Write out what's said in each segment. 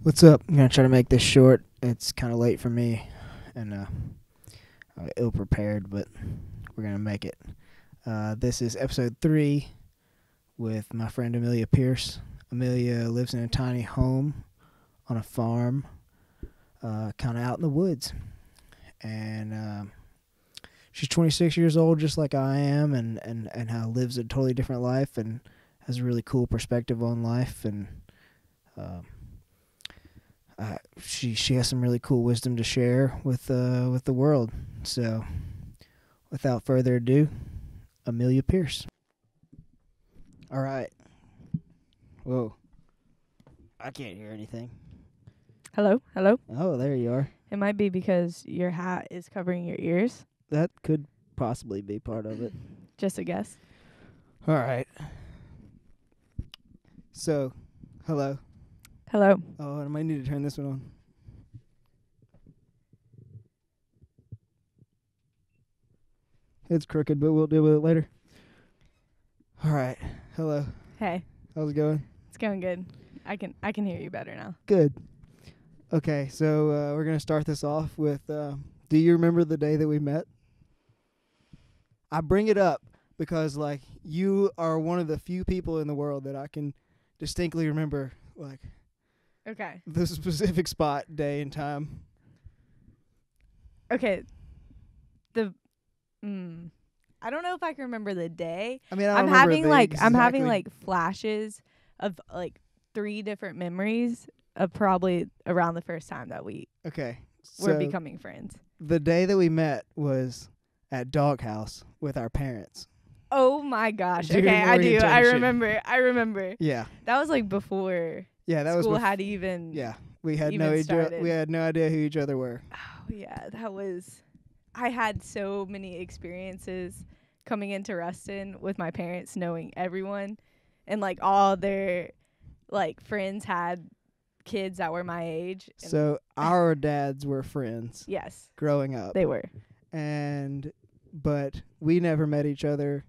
What's up? I'm going to try to make this short. It's kind of late for me and I'm ill prepared, but we're going to make it. This is episode 3 with my friend Amelia Pierce. Amelia lives in a tiny home on a farm, kind of out in the woods. And she's 26 years old, just like I am, and how lives a totally different life and has a really cool perspective on life. And she has some really cool wisdom to share with the world. So, without further ado, Amelia Pierce. All right. Whoa. I can't hear anything. Hello? Hello? Oh, there you are. It might be because your hat is covering your ears. That could possibly be part of it. Just a guess. All right. So, hello. Hello. Oh, I might need to turn this one on. It's crooked, but we'll deal with it later. All right. Hello. Hey. How's it going? It's going good. I can hear you better now. Good. Okay, so we're going to start this off with, do you remember the day that we met? I bring it up because, like, you are one of the few people in the world that I can distinctly remember, like, Okay. the specific spot, day, and time. Okay. I don't know if I can remember the day. I mean, I I'm don't remember having the like I'm having exactly- like flashes of like 3 different memories of probably around the first time that we Okay. were So becoming friends. the day that we met was at Doghouse with our parents. Oh my gosh. During Okay, I do. I orientation. remember. Yeah. That was like before Yeah, that school was had even yeah. We had even started. we had no idea who each other were. Oh yeah, I had so many experiences coming into Ruston with my parents knowing everyone, and like all their like friends had kids that were my age. And So our dads were friends yes, growing up. they were. But we never met each other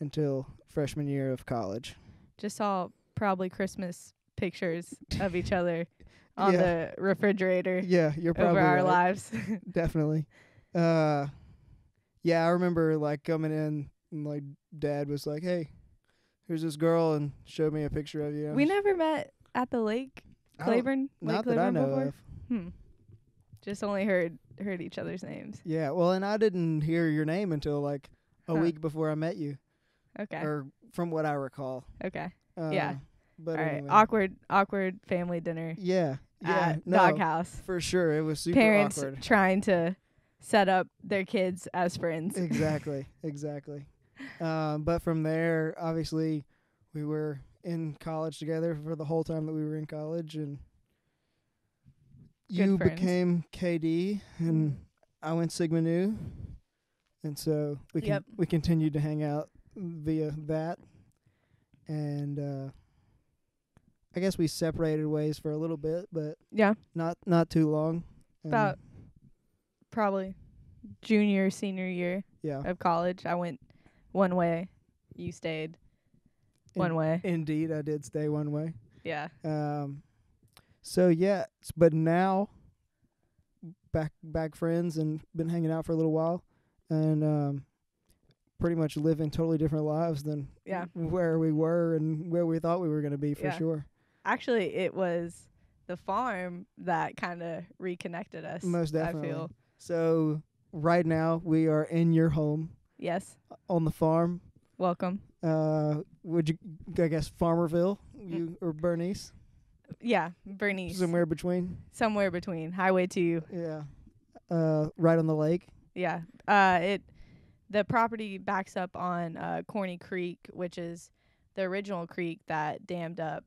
until freshman year of college. Just saw probably Christmas pictures of each other on Yeah. the refrigerator Yeah, you're probably over our right. lives. Definitely. Yeah, I remember like coming in and like dad was like, "Hey, here's this girl," and showed me a picture of you. We never met at the lake, I don't- Claiborne, Lake not that I Claiborne know before. of. Just only heard each other's names. Yeah, well, and I didn't hear your name until like a Huh. week before I met you, Okay. or from what I recall. Okay. Uh, Yeah. But All right. anyway. Awkward family dinner Yeah. Yeah. at No, Doghouse. for sure, it was super Parents awkward. trying to set up their kids as friends. Exactly. But from there, obviously, we were in college together for the whole time that we were in college, and you friends. became KD, and I went Sigma Nu, and so we continued to hang out via that, and I guess we separated ways for a little bit, but Yeah. not too long. About probably junior, senior year yeah, of college. I went one way. You stayed one way. Indeed, I did stay one way. Yeah. So yeah, but now back friends and been hanging out for a little while, and pretty much living totally different lives than Yeah. where we were and where we thought we were going to be for Yeah. sure. Actually, it was the farm that kind of reconnected us. Most definitely. I feel. So right now we are in your home Yes. on the farm. Welcome. Would you, I guess, Farmerville, you or Bernice, Yeah. Bernice. somewhere between? Somewhere between Highway 2. Yeah. Right on the lake. Yeah. The property backs up on Corny Creek, which is the original creek that dammed up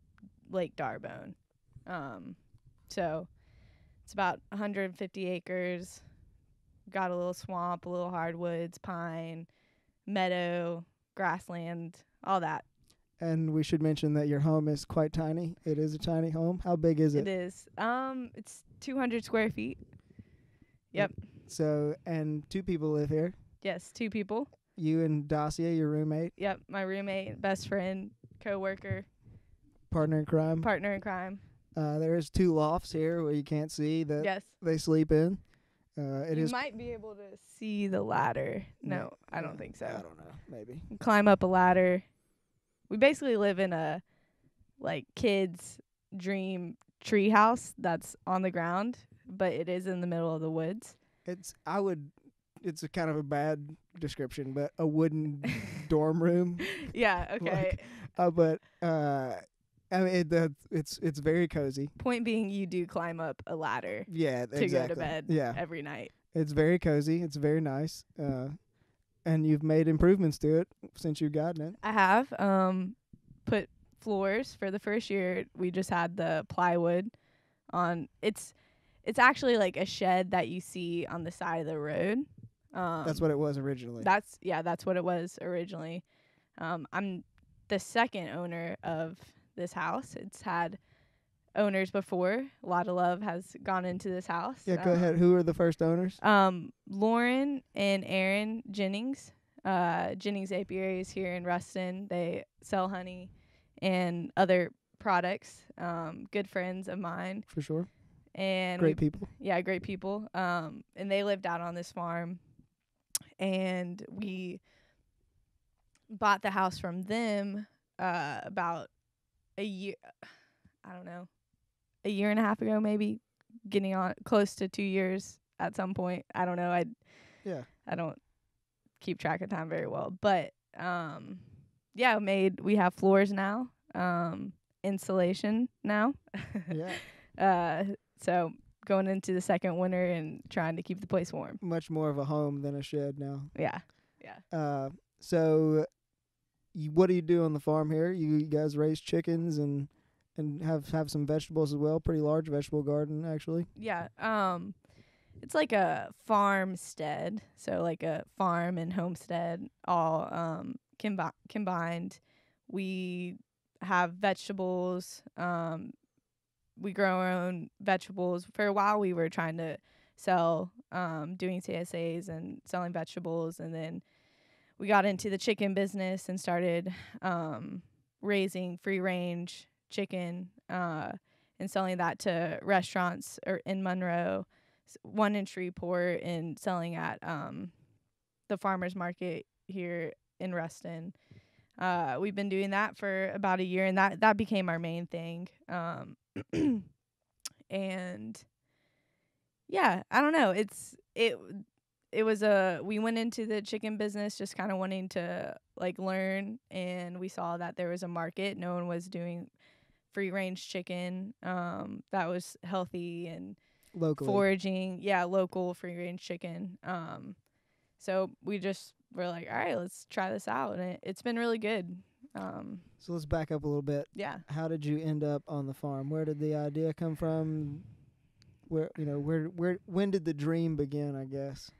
Lake Darbone. So it's about 150 acres. Got a little swamp, a little hardwoods, pine, meadow, grassland, all that. And we should mention that your home is quite tiny. It is a tiny home. How big is It is. It's 200 square feet. Yep. So, and 2 people live here. Yes, 2 people. You and Dacia, your roommate, Yep, my roommate, best friend, coworker, partner in crime. partner in crime. There is 2 lofts here where you can't see that Yes. they sleep in. It You is might be able to see the ladder. No, I don't think so. I don't know. Maybe. Climb up a ladder. We basically live in a like kids' dream tree house that's on the ground, but it is in the middle of the woods. It's a kind of a bad description, but a wooden dorm room. Yeah, okay. But I mean it's very cozy. Point being, you do climb up a ladder Yeah, to exactly. go to bed Yeah, every night. it's very cozy. It's very nice. And you've made improvements to it since you've gotten it. I have put floors for the first year. We just had the plywood on. It's actually like a shed that you see on the side of the road. That's what it was originally. That's what it was originally. I'm the second owner of this house. It's had owners before. A lot of love has gone into this house. Yeah, go ahead. Who are the first owners? Lauren and Aaron Jennings. Jennings Apiary is here in Ruston. They sell honey and other products. Good friends of mine. For sure. And great people. Yeah, great people. And they lived out on this farm. And we bought the house from them about a year, I don't know, a year and a half ago, maybe, getting on close to 2 years at some point. I don't know. I don't keep track of time very well, but yeah, we have floors now, insulation now. Yeah. So going into the second winter and trying to keep the place warm. Much more of a home than a shed now. Yeah. So what do you do on the farm here? You guys raise chickens and have some vegetables as well. Pretty large vegetable garden, actually. Yeah. It's like a farmstead, so like a farm and homestead all combined. We have vegetables. We grow our own vegetables. For a while, we were trying to sell, doing CSAs and selling vegetables, and then we got into the chicken business and started raising free-range chicken and selling that to restaurants in Monroe, one in Shreveport, and selling at the farmers market here in Ruston. We've been doing that for about a year, and that became our main thing. And yeah, I don't know. It was we went into the chicken business just kind of wanting to like learn, and we saw that there was a market. No one was doing free range chicken that was healthy and locally foraging. Yeah, local free range chicken. So we just were like, all right, let's try this out, and it's been really good. So let's back up a little bit. Yeah. How did you end up on the farm? Where did the idea come from? When did the dream begin, I guess?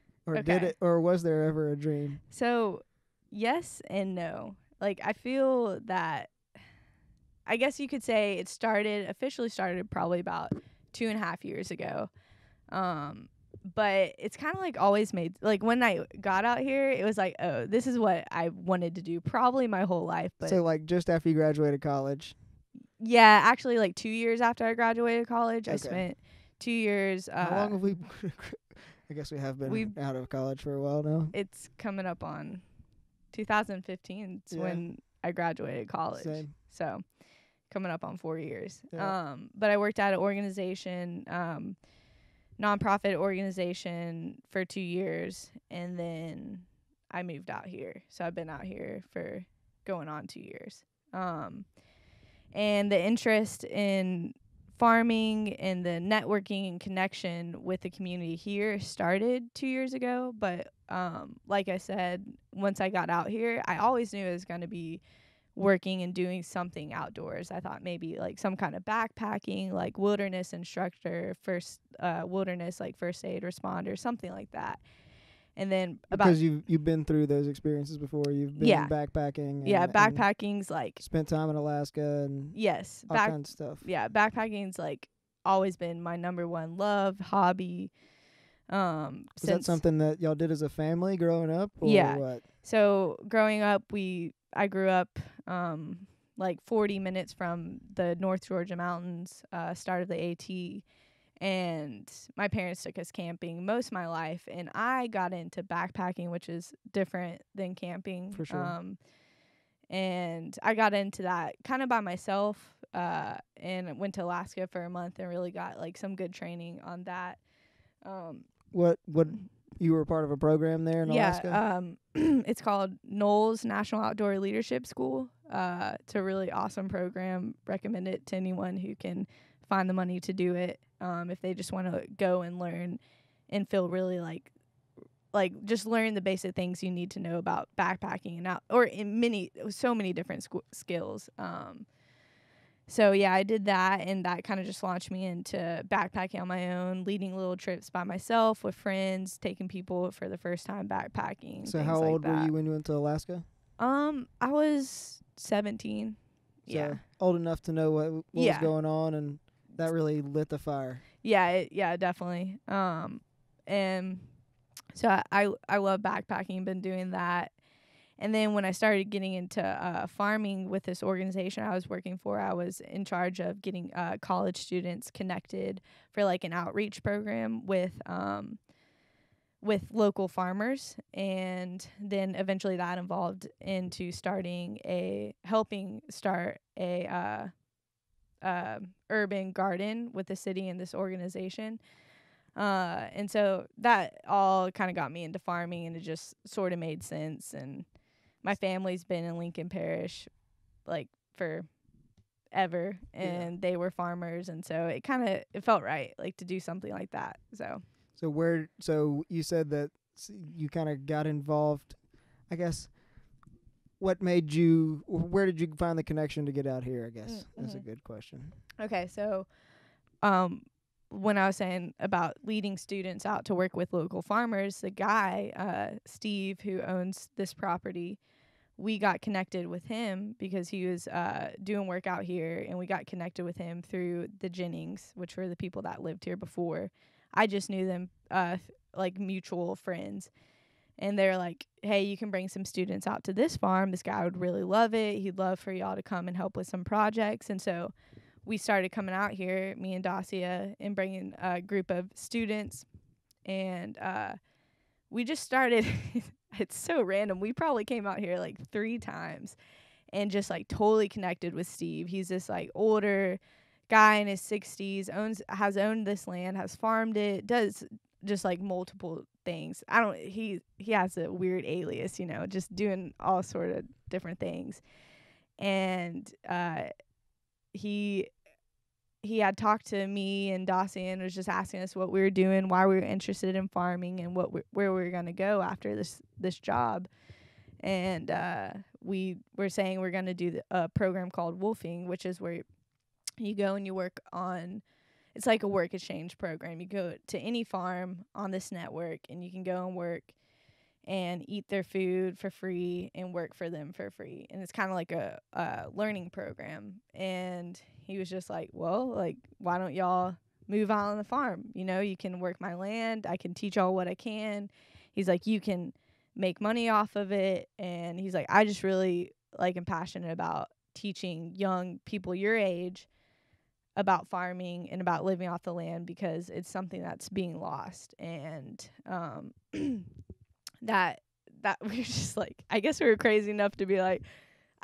Or was there ever a dream? So, yes and no. Like, I feel that, I guess you could say it officially started probably about 2.5 years ago. But it's kind of like always made, like when I got out here, it was like, oh, this is what I wanted to do probably my whole life. But so like just after you graduated college? Yeah, actually like 2 years after I graduated college, I spent 2 years. How long have we, I guess we have been out of college for a while now. It's coming up on 2015 when I graduated college. Same. So coming up on 4 years. Yeah. But I worked at an organization, nonprofit organization for 2 years, and then I moved out here. So I've been out here for going on 2 years. And the interest in farming and the networking and connection with the community here started 2 years ago. But like I said, once I got out here, I always knew it was going to be working and doing something outdoors. I thought maybe like some kind of backpacking, like wilderness instructor, wilderness like first aid responder, something like that. And then because you've been through those experiences before, you've been backpacking. Backpacking's like spent time in Alaska and all kinds of stuff. Yeah, backpacking's like always been my number one love, hobby. Was that something that y'all did as a family growing up? Or what? So growing up, I grew up like 40 minutes from the North Georgia mountains, start of the AT. And my parents took us camping most of my life, and I got into backpacking, which is different than camping. For sure. And I got into that kind of by myself, and went to Alaska for a month and really got like some good training on that. What you were part of a program there in Alaska? It's called Knowles National Outdoor Leadership School. It's a really awesome program. Recommend it to anyone who can find the money to do it. If they just want to go and learn and feel really like just learn the basic things you need to know about backpacking and out, or in so many different skills. So yeah, I did that, and that kind of just launched me into backpacking on my own, leading little trips by myself with friends, taking people for the first time backpacking. So how old were you when you went to Alaska? I was 17. So Yeah. old enough to know what was going on, and that really lit the fire. Yeah, definitely. And so I love backpacking, been doing that. And then when I started getting into farming with this organization I was working for, I was in charge of getting college students connected for like an outreach program with local farmers. And then eventually that evolved into helping start a urban garden with the city and this organization. And so that all kind of got me into farming, and it just sort of made sense. And my family's been in Lincoln Parish like forever, and they were farmers, and so it felt right like to do something like that. So you said that you kind of got involved, I guess. Where did you find the connection to get out here, I guess? That's a good question. Okay, so when I was saying about leading students out to work with local farmers, the guy, Steve, who owns this property, we got connected with him because he was doing work out here, and we got connected with him through the Jennings, which were the people that lived here before. I just knew them like mutual friends. And they're like, hey, you can bring some students out to this farm. This guy would really love it. He'd love for y'all to come and help with some projects. And so we started coming out here, me and Dacia, and bringing a group of students. And we just started. It's so random. We probably came out here like 3 times and just like totally connected with Steve. He's this like older guy in his 60s, has owned this land, has farmed it, does just like multiple things. He has a weird alias, just doing all sort of different things. And he had talked to me and Dossie and was just asking us what we were doing, why we were interested in farming, and where we were going to go after this job. And we were saying we're going to do a program called Wolfing, which is where you go and you work on. It's like a work exchange program. You go to any farm on this network, and you can go and work and eat their food for free and work for them for free. And it's kind of like a learning program. And he was just like, well, like, why don't y'all move out on the farm? You can work my land. I can teach y'all what I can. He's like, you can make money off of it. And he's like, I just really am passionate about teaching young people your age about farming and about living off the land, because it's something that's being lost. And that we were just like, I guess we were crazy enough to be like,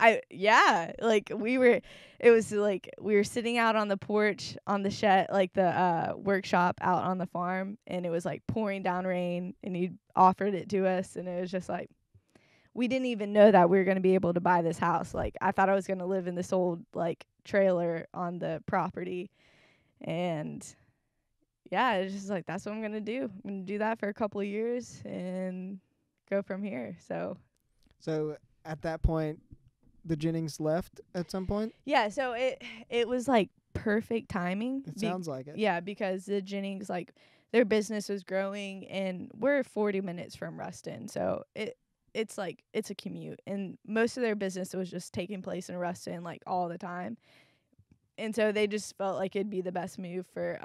we were sitting out on the porch on the shed, like the workshop out on the farm, and it was like pouring down rain, and he offered it to us, and it was just like, we didn't even know that we were going to be able to buy this house. Like, I thought I was going to live in this old like trailer on the property. And yeah, it's just like, that's what I'm going to do. I'm going to do that for a couple of years and go from here. So at that point, the Jennings left at some point? Yeah, so it was like perfect timing. It sounds like it. Yeah, because the Jennings, like, their business was growing, and we're 40 minutes from Ruston. So it's like, it's a commute, and most of their business was just taking place in Ruston like all the time. And so they just felt like it'd be the best move for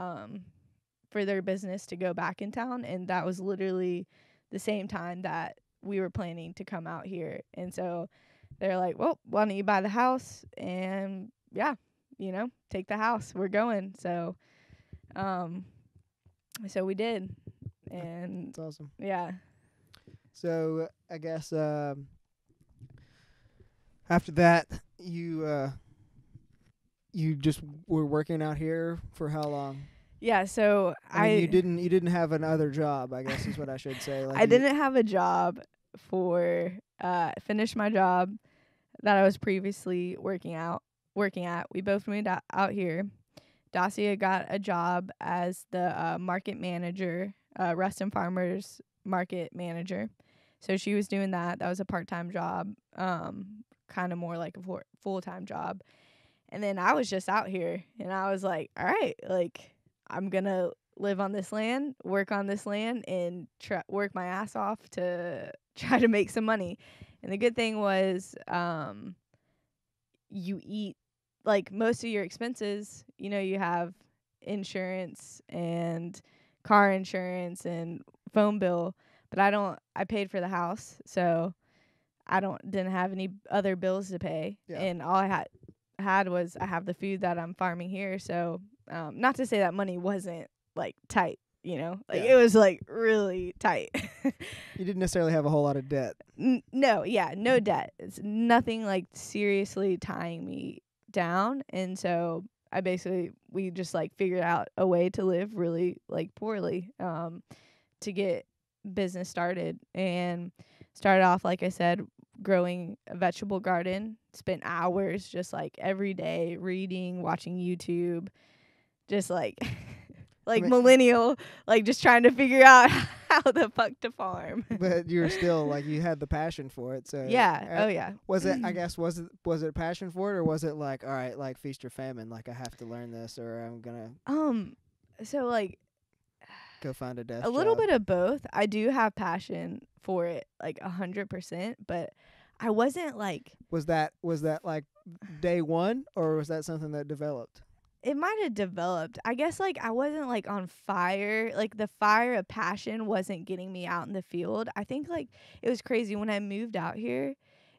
their business to go back in town. And that was literally the same time that we were planning to come out here. And so they're like, well, why don't you buy the house? And yeah, take the house. We're going. Um, so we did. And That's awesome. yeah. So I guess after that, you just were working out here for how long? Yeah, so I mean, you didn't have another job, I guess is what I should say. Like I didn't have a job for finish my job that I was previously working at. We both moved out here. Dacia got a job as the market manager, Ruston Farmers market manager. So she was doing that. That was a part-time job, kind of more like a full-time job. And then I was just out here, and I was like, all right, like, I'm going to live on this land, work on this land, and work my ass off to try to make some money. And the good thing was you eat, like, most of your expenses, you have insurance and car insurance and phone bill, but I paid for the house, so didn't have any other bills to pay. Yeah. And all I had was I have the food that I'm farming here. So not to say that money wasn't like tight, like Yeah. it was like really tight. You didn't necessarily have a whole lot of debt. No debt. It's nothing like seriously tying me down. And so we just like figured out a way to live really like poorly to get business started, and started off, like I said, growing a vegetable garden. Spent hours just like every day reading, watching YouTube, just like millennial, like just trying to figure out how the fuck to farm. But you were still like, you had the passion for it. So yeah. Oh yeah. Was it, I guess, was it a passion for it, or was it like, all right, like feast or famine, like I have to learn this, or I'm gonna so like go find a desk a little job? bit of both. I do have passion for it, like 100%, but I wasn't like. Was that like day one, or was that something that developed? It might have developed. I guess like I wasn't like on fire. Like the fire of passion wasn't getting me out in the field. I think like it was crazy when I moved out here.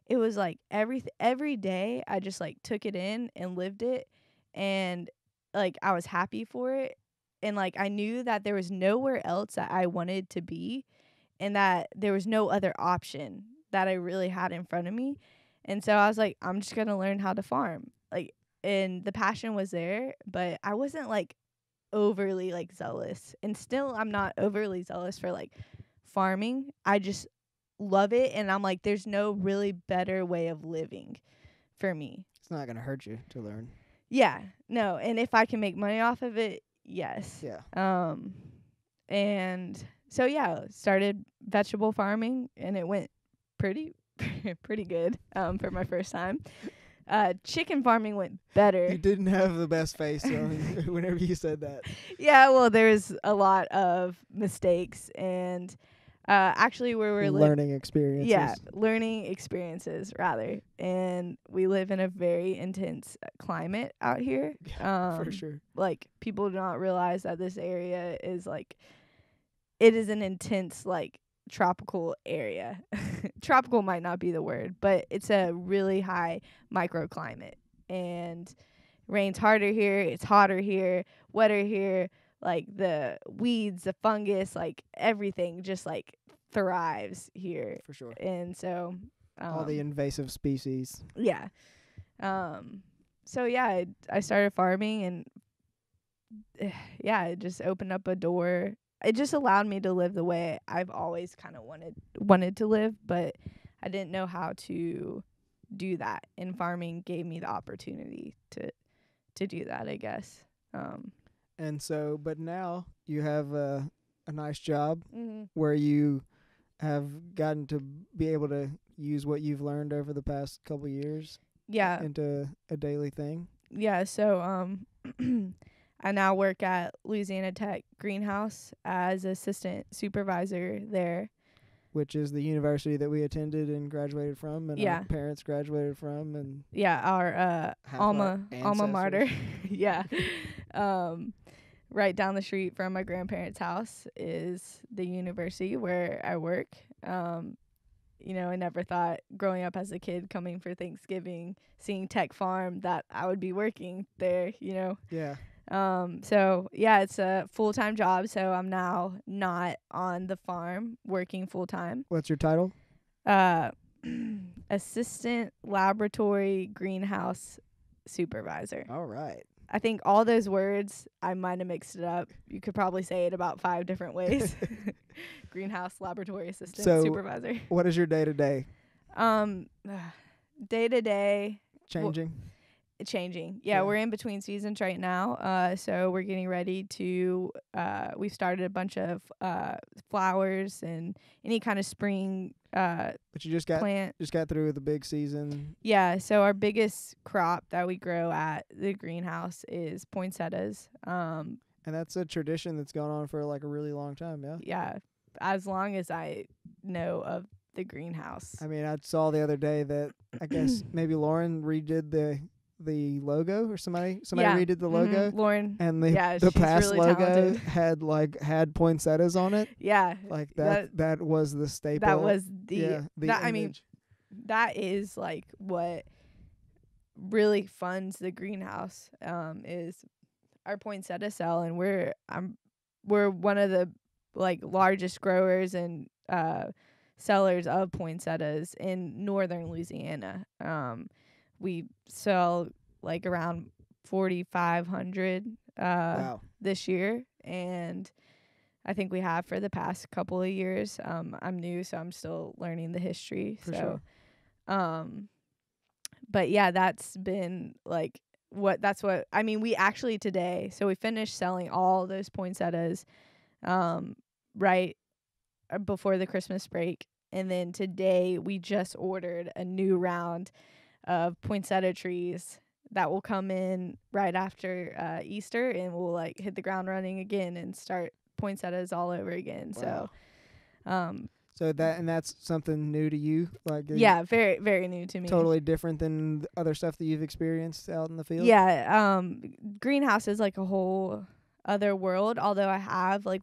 It was like every day I just like took it in and lived it, and like I was happy for it, and like I knew that there was nowhere else that I wanted to be, and that there was no other option that I really had in front of me. And so I was like, I'm just going to learn how to farm. Like, and the passion was there, but I wasn't like overly like zealous. And still I'm not overly zealous for like farming. I just love it, and I'm like, there's no really better way of living for me. It's not gonna hurt you to learn. Yeah. No, and if I can make money off of it, yes. Yeah. And so yeah, started vegetable farming, and it went pretty good for my first time. Chicken farming went better. You didn't have the best face whenever you said that. Yeah, well, there's a lot of mistakes, and actually where we're learning experiences. Yeah, learning experiences rather. And we live in a very intense climate out here. Yeah, for sure. Like, people do not realize that this area is like, it is an intense like tropical area. Tropical might not be the word, but it's a really high microclimate, and rains harder here, it's hotter here, wetter here, like the weeds, the fungus, like everything just like thrives here. For sure. And so all the invasive species. Yeah. So yeah, I started farming, and yeah, it just opened up a door. It just allowed me to live the way I've always kind of wanted to live, but I didn't know how to do that. And farming gave me the opportunity to do that, I guess. And so, but now you have a nice job where you have gotten to be able to use what you've learned over the past couple years. Yeah. Into a daily thing. Yeah. So, I now work at Louisiana Tech Greenhouse as assistant supervisor there. Which is the university that we attended and graduated from, and our parents graduated from, and our alma mater. Yeah. Right down the street from my grandparents' house is the university where I work. I never thought growing up as a kid coming for Thanksgiving, seeing Tech Farm, that I would be working there. Yeah. So yeah, it's a full-time job. So I'm now not on the farm working full-time. What's your title? Uh, assistant laboratory greenhouse supervisor. All right. I think all those words, I might have mixed it up. You could probably say it about 5 different ways. Greenhouse laboratory assistant supervisor. What is your day to day? Day to day Changing. Changing. Yeah. We're in between seasons right now. So we're getting ready to we've started a bunch of flowers and any kind of spring But you just got plant. through with the big season. Yeah, so our biggest crop that we grow at the greenhouse is poinsettias. And that's a tradition that's gone on for like a really long time, yeah? Yeah, as long as I know of the greenhouse. I mean, I saw the other day that I guess maybe Lauren redid the logo, or somebody redid the logo. Lauren. And she's the past really logo talented. had poinsettias on it. Yeah. Like that was the staple. That was the image. That is like what really funds the greenhouse, is our poinsettia cell, and we're one of the like largest growers and sellers of poinsettias in northern Louisiana. We sell like around 4,500 Wow. this year, and I think we have for the past couple of years. I'm new, so I'm still learning the history. For sure. But yeah, that's been like we actually today, so we finished selling all those poinsettias right before the Christmas break, and then today we just ordered a new round of poinsettia trees that will come in right after Easter, and we'll like hit the ground running again and start poinsettias all over again. Wow. So that's something new to you, like yeah, very very new to me. Totally different than the other stuff that you've experienced out in the field. Yeah, greenhouse is like a whole other world. Although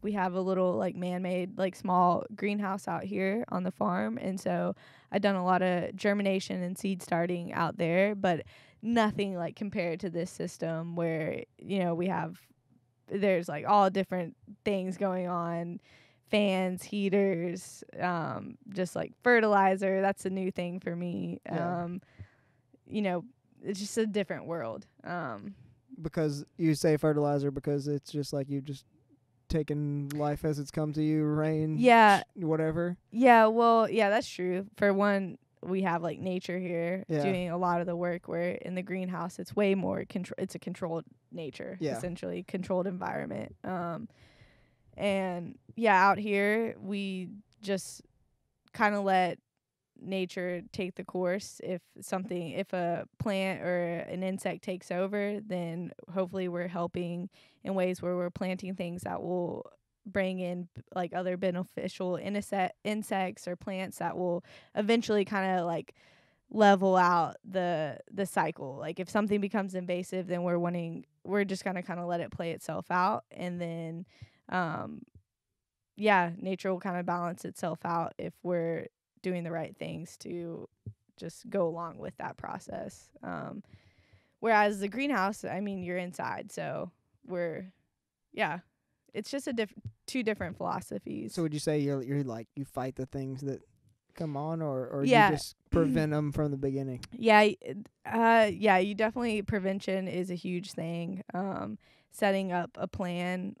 we have a little like man-made like small greenhouse out here on the farm, and so I've done a lot of germination and seed starting out there, but nothing like compared to this system where there's like all different things going on. Fans, heaters, just like fertilizer. That's a new thing for me. Yeah. It's just a different world. Because you say fertilizer because it's just like you've just taken life as it's come to you, rain, whatever. Yeah, well, yeah, that's true. For one, we have like nature here doing a lot of the work, where in the greenhouse it's way more it's a controlled nature, essentially controlled environment. And yeah, out here we just kind of let nature take the course. If a plant or an insect takes over, then hopefully we're helping in ways where we're planting things that will bring in like other beneficial insects or plants that will eventually kind of like level out the cycle. Like if something becomes invasive, then we're just gonna kind of let it play itself out, and then nature will kind of balance itself out if we're doing the right things to just go along with that process. Whereas the greenhouse, I mean, you're inside, so it's just two different philosophies. So would you say you're like you fight the things that come on, or you just prevent them from the beginning? Yeah, you definitely, prevention is a huge thing. Setting up a plan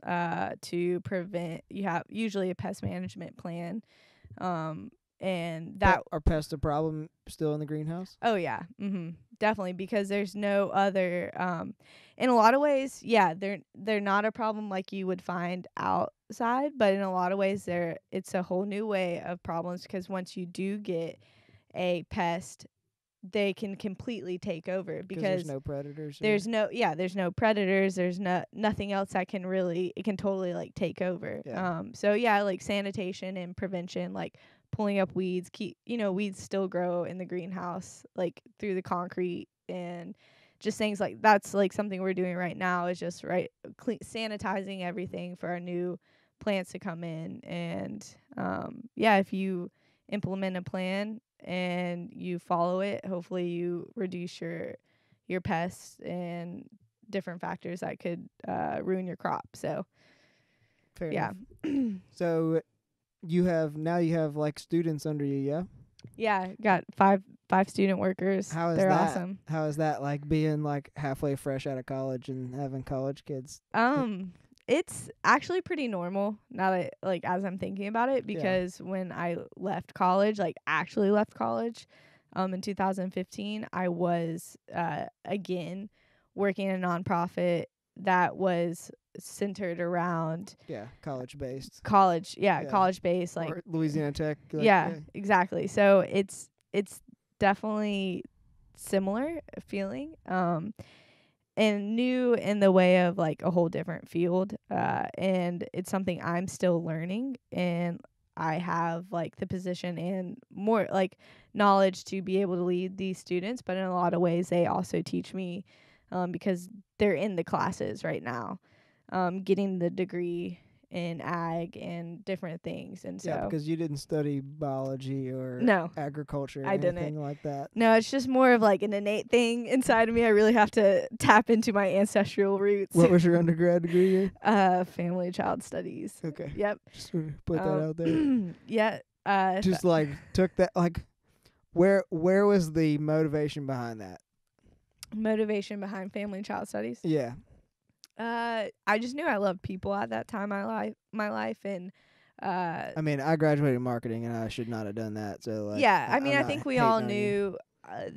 to prevent. You have usually a pest management plan, and that are pests a problem still in the greenhouse? Oh yeah, definitely, because there's no other. In a lot of ways, they're not a problem like you would find outside, but in a lot of ways, it's a whole new way of problems, because once you do get a pest, they can completely take over, because there's no predators. There's no predators. There's nothing else that can it can totally like take over. Yeah. Like sanitation and prevention, like pulling up weeds. Weeds still grow in the greenhouse, like through the concrete, and just things like that's like something we're doing right now is just sanitizing everything for our new plants to come in. And implement a plan and you follow it, hopefully you reduce your pests and different factors that could ruin your crop. So Fair yeah. enough. So you have like students under you, yeah? Yeah, got five student workers. How is They're that? awesome. How is that like being like halfway fresh out of college and having college kids? It's actually pretty normal now that, like, as I'm thinking about it, because when I left college, like actually left college, in 2015, I was again working in a nonprofit that was centered around College based. college based, like or Louisiana Tech. exactly. So it's definitely similar feeling. And new in the way of like a whole different field. And it's something I'm still learning, and I have like the position and more like knowledge to be able to lead these students, but in a lot of ways they also teach me, because they're in the classes right now, getting the degree in ag and different things. And so because you didn't study biology or No, agriculture or I didn't. anything like that. No, it's just more of like an innate thing inside of me. I really have to tap into my ancestral roots. What was your undergrad degree in? Family child studies. Okay. Yep. Just to put that out there. Yeah. Just like took that like where was the motivation behind that? Motivation behind family child studies. Yeah. I just knew I loved people at that time in my life, and I mean, I graduated marketing and I should not have done that. So like, yeah, I mean, I think we all hating on you. knew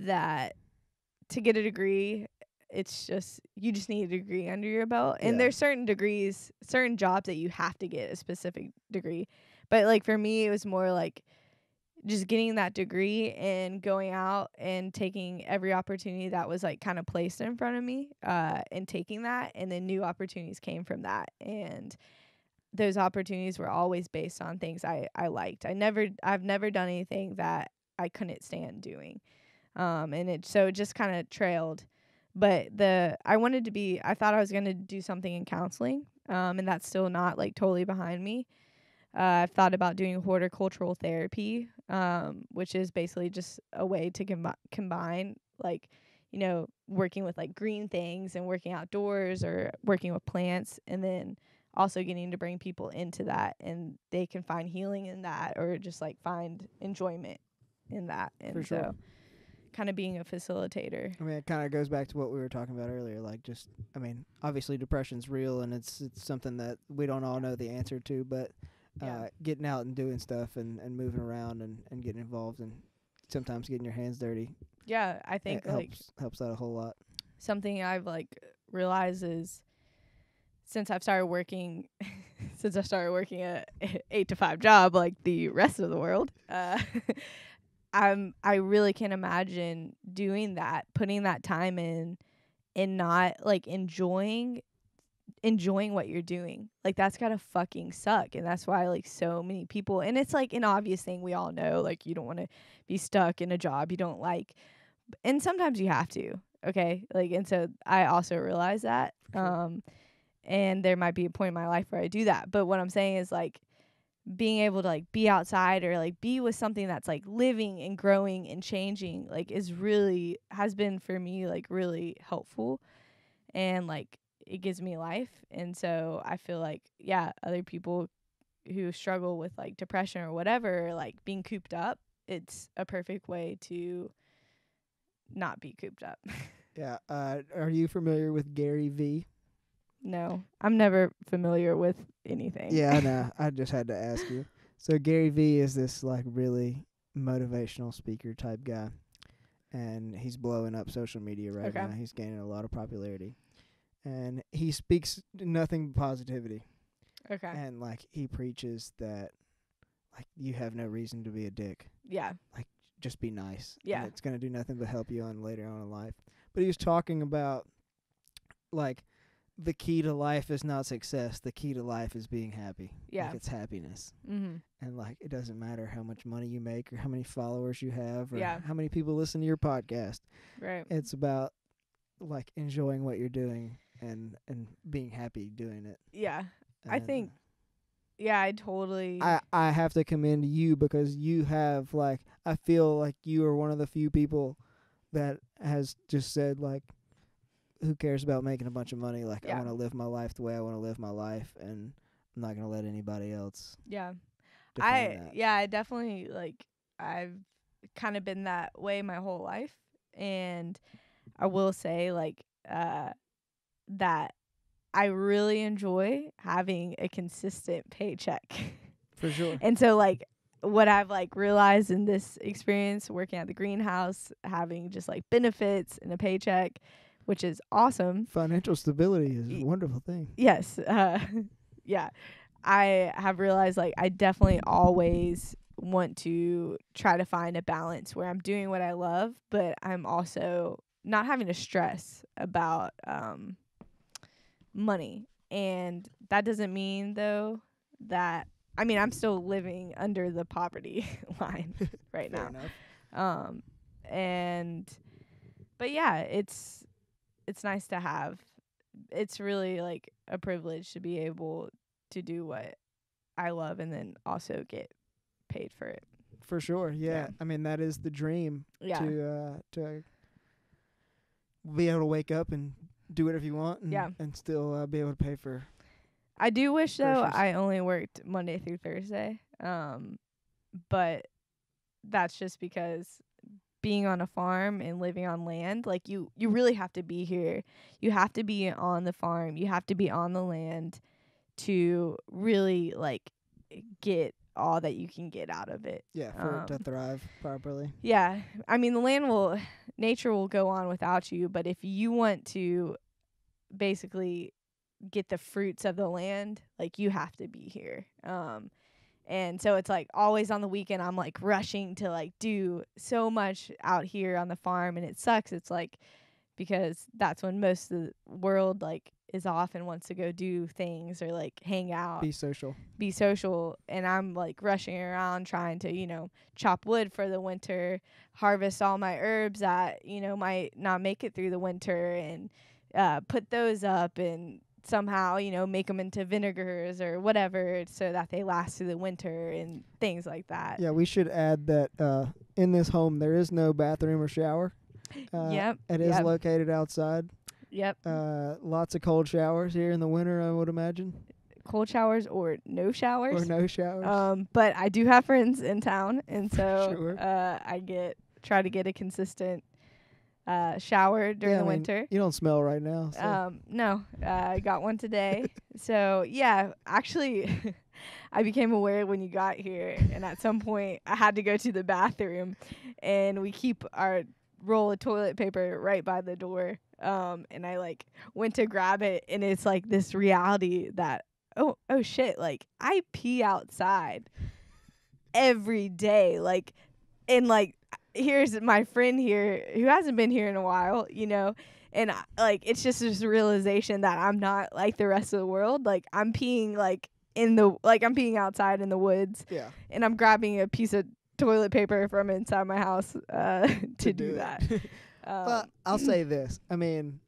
that to get a degree, it's just you just need a degree under your belt. And there's certain degrees, certain jobs that you have to get a specific degree. But like for me, it was more like just getting that degree and going out and taking every opportunity that was like kind of placed in front of me, and taking that, and then new opportunities came from that. And those opportunities were always based on things I liked. I've never done anything that I couldn't stand doing. And it just kind of trailed. But I thought I was going to do something in counseling. And that's still not like totally behind me. I've thought about doing horticultural therapy, which is basically just a way to combine, like, working with like green things and working outdoors or working with plants, and then also getting to bring people into that, and they can find healing in that, or just like find enjoyment in that. And For sure. so kind of being a facilitator. I mean, it kind of goes back to what we were talking about earlier. Like, just, I mean, obviously depression's real, and it's something that we don't all know the answer to, but getting out and doing stuff and moving around and getting involved and sometimes getting your hands dirty. Yeah, I think like helps out a whole lot. Something I've like realized is since I've started working a 8 to 5 job like the rest of the world, I really can't imagine doing that, putting that time in and not like enjoying what you're doing. Like that's gotta fucking suck. And that's why like so many people, and it's like an obvious thing we all know, like you don't want to be stuck in a job you don't like, and sometimes you have to, okay, like, and so I also realize that. Sure. And there might be a point in my life where I do that, but what I'm saying is like being able to like be outside or like be with something that's like living and growing and changing, like has been for me like really helpful, and like it gives me life. And so I feel like other people who struggle with like depression or whatever, like being cooped up, it's a perfect way to not be cooped up. Yeah. Are you familiar with Gary V? No, I'm never familiar with anything. Yeah, I know. I just had to ask you. So Gary V is this like really motivational speaker type guy, and he's blowing up social media right now. He's gaining a lot of popularity, and he speaks nothing but positivity. Okay. And like he preaches that like you have no reason to be a dick. Yeah. Like just be nice. Yeah. And it's gonna do nothing but help you on later on in life. But he was talking about like the key to life is not success. The key to life is being happy. Yeah. Like it's happiness. Mm-hmm. And like it doesn't matter how much money you make or how many followers you have or Yeah. how many people listen to your podcast. Right. It's about like enjoying what you're doing and being happy doing it. Yeah. And I think Yeah, I totally. I have to commend you because you have like I feel like you are one of the few people that has just said like who cares about making a bunch of money, like I Yeah. want to live my life the way I want to live my life, and I'm not going to let anybody else Yeah. define that. I definitely like I've kind of been that way my whole life, and I will say like that I really enjoy having a consistent paycheck. For sure. And so like what I've like realized in this experience working at the greenhouse, having just like benefits and a paycheck, which is awesome. Financial stability is a wonderful thing. Yes. Yeah. I have realized like I definitely always want to try to find a balance where I'm doing what I love, but I'm also not having to stress about money. And that doesn't mean though that I mean I'm still living under the poverty line right Fair now. enough. And but yeah, it's nice to have. It's really like a privilege to be able to do what I love and then also get paid for it. For sure. Yeah. Yeah. I mean that is the dream Yeah. to be able to wake up and do whatever you want and, Yeah. and still be able to pay for I do wish though groceries. I only worked Monday through Thursday. But that's just because being on a farm and living on land, like you really have to be here. You have to be on the farm. You have to be on the land to really like get all that you can get out of it. Yeah, for it to thrive properly. Yeah. I mean, nature will go on without you, but if you want to basically get the fruits of the land, like you have to be here. And so it's like always on the weekend I'm like rushing to like do so much out here on the farm, and it sucks. It's like because that's when most of the world like is off and wants to go do things or like hang out, Be social. and I'm like rushing around trying to, chop wood for the winter, harvest all my herbs that, might not make it through the winter, and put those up and somehow, make them into vinegars or whatever so that they last through the winter and things like that. Yeah, we should add that in this home there is no bathroom or shower. Yep. It is located outside. Yep. Lots of cold showers here in the winter, I would imagine. Cold showers or no showers. Or no showers. But I do have friends in town, and so Sure. I try to get a consistent shower during the winter. You don't smell right now. So. No, I got one today. So yeah, actually, I became aware when you got here, and at some point I had to go to the bathroom, and we keep our roll of toilet paper right by the door. And I like went to grab it, and it's like this reality that oh shit, like I pee outside every day, like, and like here's my friend here who hasn't been here in a while, and like it's just this realization that I'm not like the rest of the world. Like I'm peeing I'm peeing outside in the woods. Yeah. And I'm grabbing a piece of toilet paper from inside my house to do that. But I'll say this. I mean,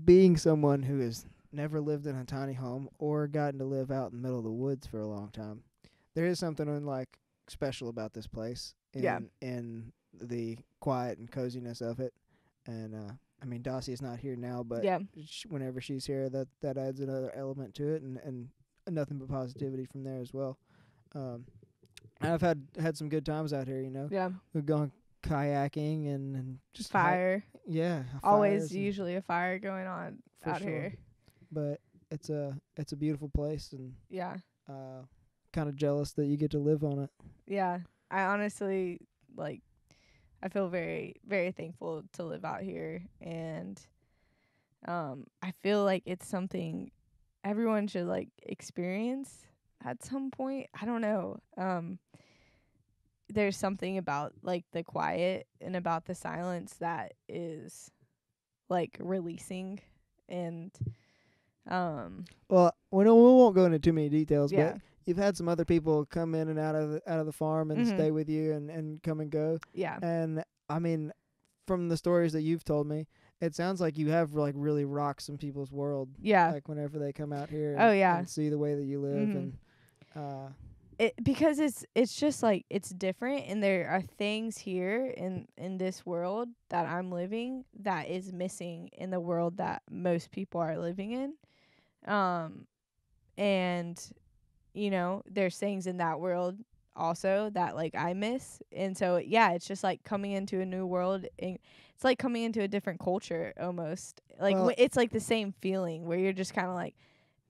being someone who has never lived in a tiny home or gotten to live out in the middle of the woods for a long time, there is something like special about this place in the quiet and coziness of it. And I mean, Dossie's not here now, but whenever she's here, that adds another element to it, and nothing but positivity from there as well. I've had some good times out here, Yeah. We've gone kayaking and just fire. Always usually a fire going on out here. But it's a beautiful place, and kind of jealous that you get to live on it. Yeah. I honestly I feel very, very thankful to live out here, and I feel like it's something everyone should like experience at some point. I don't know. There's something about like the quiet and about the silence that is like releasing, and well, we won't go into too many details, yeah. but you've had some other people come in and out of the farm and stay with you and come and go. Yeah. And I mean, from the stories that you've told me, it sounds like you have like really rocked some people's world. Yeah. Like whenever they come out here and see the way that you live Because it's just like it's different, and there are things here in this world that I'm living that is missing in the world that most people are living in. And there's things in that world also that like I miss. And so yeah, it's just like coming into a new world, and it's like coming into a different culture almost. Like Well, it's like the same feeling where you're just kind of like,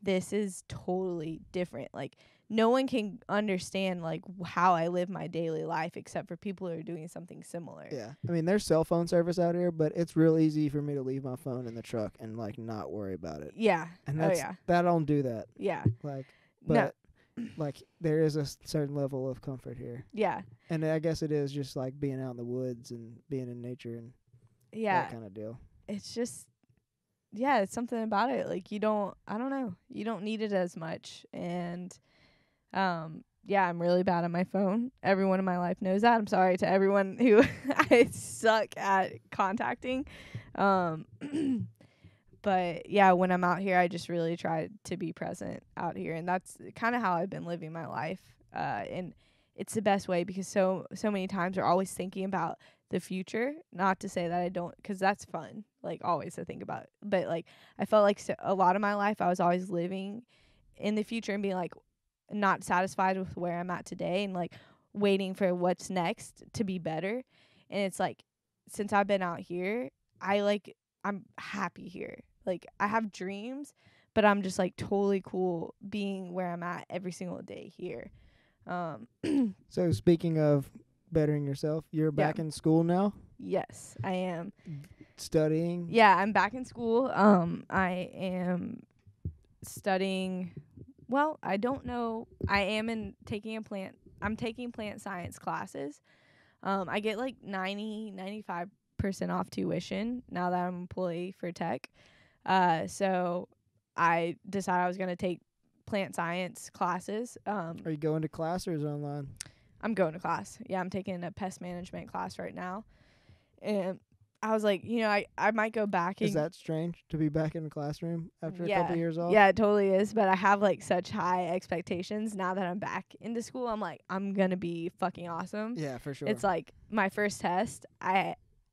this is totally different. Like no one can understand like how I live my daily life except for people who are doing something similar. yeah. I mean, there's cell phone service out here, but it's real easy for me to leave my phone in the truck and like not worry about it. Yeah. And Oh that's yeah. that don't do that. Yeah. Like, No. but like there is a certain level of comfort here, Yeah. and I guess it is just like being out in the woods and being in nature and Yeah. that kind of deal. It's just, yeah, it's something about it. Like I don't know, you don't need it as much. And yeah, I'm really bad on my phone. Everyone in my life knows that. I'm sorry to everyone who I suck at contacting. Um but yeah, when I'm out here, I just really try to be present out here, and that's kind of how I've been living my life. And it's the best way, because so many times we're always thinking about the future. Not to say that I don't, because that's fun, like always to think about. But like I felt like a lot of my life I was always living in the future and being like not satisfied with where I'm at today, and like waiting for what's next to be better. And it's like, since I've been out here, I'm happy here. Like I have dreams, but I'm just like totally cool being where I'm at every single day here. So speaking of bettering yourself, you're back in school now, Yes, I am. studying. Yeah, I'm back in school. I am studying. Well, I don't know. I'm taking plant science classes. I get like 95% off tuition now that I'm an employee for tech. So I decided I was going to take plant science classes. Are you going to class or is it online? I'm going to class. Yeah, I'm taking a pest management class right now. And I was like, I might go back. Is that strange to be back in the classroom after a couple years off? Yeah, it totally is. But I have like such high expectations now that I'm back into school. I'm like, I'm going to be fucking awesome. Yeah, for sure. It's like my first test,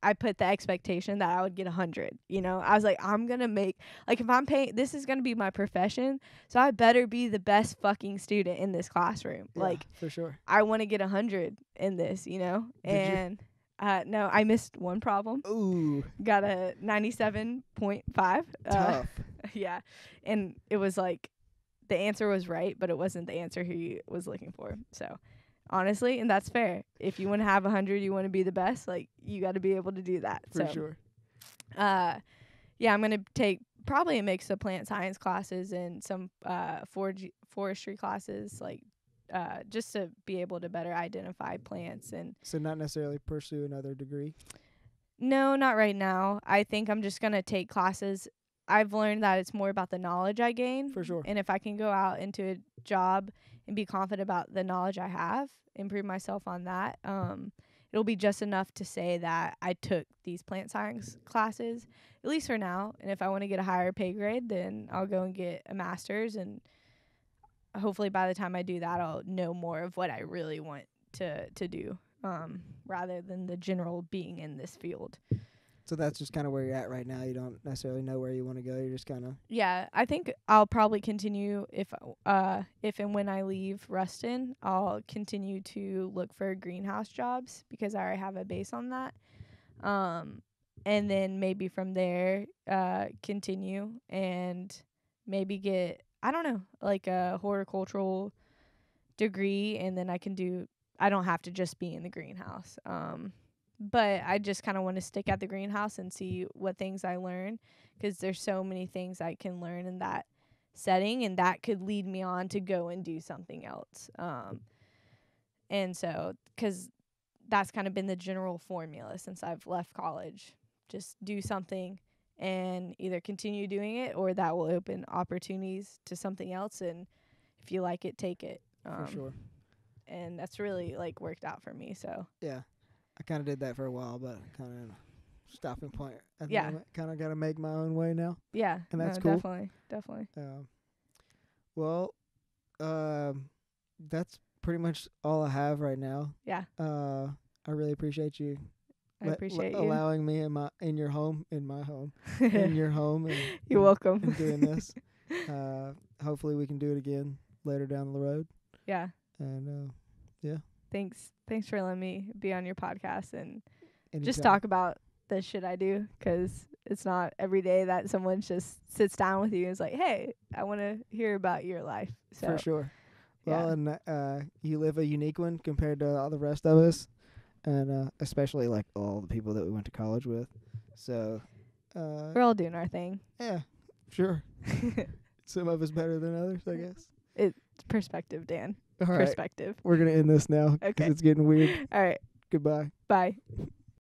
I put the expectation that I would get 100. I was like, I'm going to make, like, if I'm paying, this is going to be my profession, so I better be the best fucking student in this classroom. Yeah, like, for sure. I want to get 100 in this, and no, I missed one problem. Ooh. Got a 97.5. Tough. Yeah. And it was like, the answer was right, but it wasn't the answer he was looking for. So, honestly, and that's fair. If you want to have 100, you want to be the best, like, you got to be able to do that. For sure. Yeah, I'm going to take probably a mix of plant science classes and some forestry classes, like, just to be able to better identify plants. And so not necessarily pursue another degree? No, not right now. I think I'm just going to take classes. I've learned that it's more about the knowledge I gain. For sure. And if I can go out into a job and be confident about the knowledge I have, improve myself on that, it'll be just enough to say that I took these plant science classes, at least for now. And if I want to get a higher pay grade, then I'll go and get a master's. And hopefully by the time I do that, I'll know more of what I really want to do, rather than the general being in this field. So that's just kind of where you're at right now. You don't necessarily know where you want to go. You're just kind of... Yeah, I think I'll probably continue if and when I leave Ruston, I'll continue to look for greenhouse jobs because I already have a base on that. And then maybe from there, continue and maybe get, I don't know, like a horticultural degree, and then I don't have to just be in the greenhouse. But I just kind of want to stick at the greenhouse and see what things I learn, because there's so many things I can learn in that setting, and that could lead me on to go and do something else. And so, because that's kind of been the general formula since I've left college. Just do something and either continue doing it, or that will open opportunities to something else. And if you like it, take it. For sure. And that's really like worked out for me. So yeah, I kind of did that for a while, but kind of stopping point at the Yeah. moment. Kind of got to make my own way now. yeah, And that's no, cool. Definitely. Well, that's pretty much all I have right now. Yeah. I really appreciate you. I appreciate you. Allowing me in my your home, in your home, and You're welcome. and doing this. Hopefully we can do it again later down the road. Yeah. And yeah. Thanks for letting me be on your podcast and Anytime. just talk about the shit I do, 'cause it's not every day that someone just sits down with you and is like, "Hey, I want to hear about your life." So for sure. yeah. Well, and you live a unique one compared to all the rest of us, and especially like all the people that we went to college with. So we're all doing our thing. Yeah, sure. Some of us better than others, I guess. It's perspective, Dan. All right. Perspective. We're going to end this now because Okay. it's getting weird. All right. Goodbye. Bye.